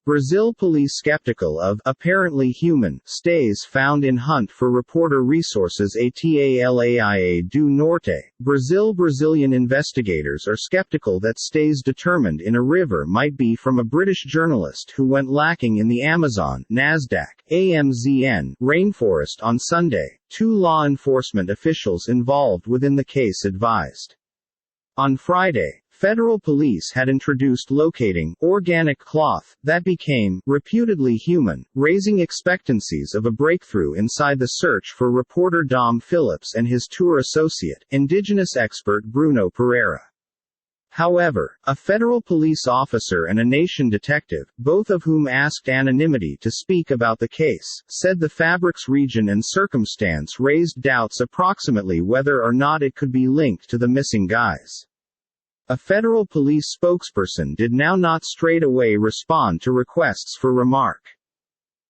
Brazil police skeptical of apparently human stays found in hunt for reporter resources Atalaia do Norte. Brazilian investigators are skeptical that stays determined in a river might be from a British journalist who went lacking in the Amazon Nasdaq AMZN rainforest on Sunday, two law enforcement officials involved within the case advised. On Friday, federal police had introduced locating organic cloth that became reputedly human, raising expectancies of a breakthrough inside the search for reporter Dom Phillips and his tour associate, indigenous expert Bruno Pereira. However, a federal police officer and a nation detective, both of whom asked anonymity to speak about the case, said the fabric's region and circumstance raised doubts approximately whether or not it could be linked to the missing guys. A federal police spokesperson did not straight away respond to requests for remark.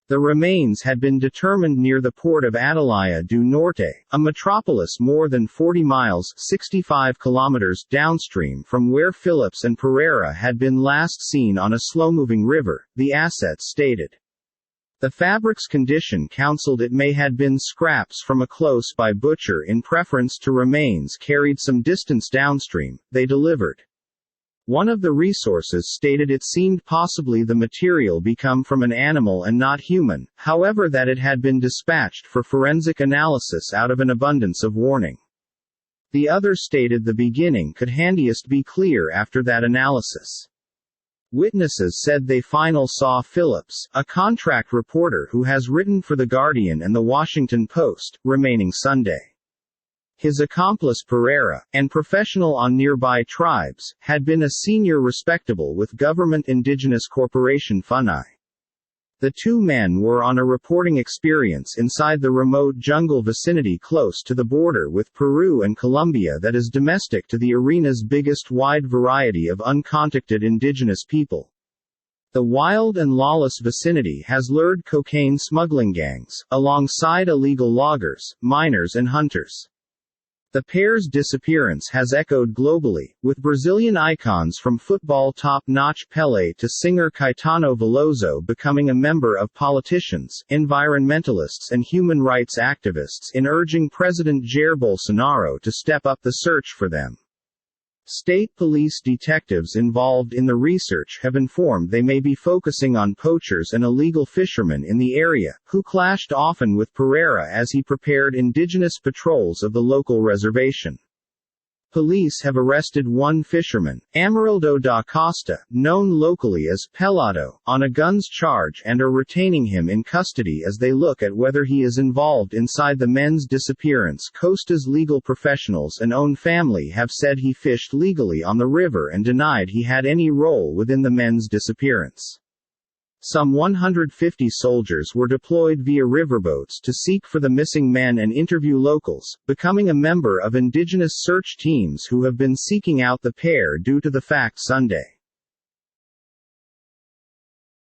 The remains had been determined near the port of Atalaia do Norte, a metropolis more than 40 miles 65 kilometers downstream from where Phillips and Pereira had been last seen on a slow-moving river, the asset stated. The fabric's condition counseled it may had been scraps from a close-by butcher in preference to remains carried some distance downstream, they delivered. One of the resources stated it seemed possibly the material become from an animal and not human, however that it had been dispatched for forensic analysis out of an abundance of warning. The other stated the beginning could handiest be clear after that analysis. Witnesses said they final saw Phillips, a contract reporter who has written for The Guardian and The Washington Post, remaining Sunday. His accomplice Pereira, and professional on nearby tribes, had been a senior respectable with government indigenous corporation FUNAI. The two men were on a reporting experience inside the remote jungle vicinity close to the border with Peru and Colombia that is domestic to the arena's biggest wide variety of uncontacted indigenous people. The wild and lawless vicinity has lured cocaine smuggling gangs, alongside illegal loggers, miners and hunters. The pair's disappearance has echoed globally, with Brazilian icons from football top-notch Pelé to singer Caetano Veloso becoming a member of politicians, environmentalists and human rights activists in urging President Jair Bolsonaro to step up the search for them. State police detectives involved in the research have informed they may be focusing on poachers and illegal fishermen in the area, who clashed often with Pereira as he prepared indigenous patrols of the local reservation. Police have arrested one fisherman, Amarildo da Costa, known locally as Pelado, on a guns charge and are retaining him in custody as they look at whether he is involved inside the men's disappearance. Costa's legal professionals and own family have said he fished legally on the river and denied he had any role within the men's disappearance. Some 150 soldiers were deployed via riverboats to seek for the missing men and interview locals, becoming a member of indigenous search teams who have been seeking out the pair due to the fact Sunday.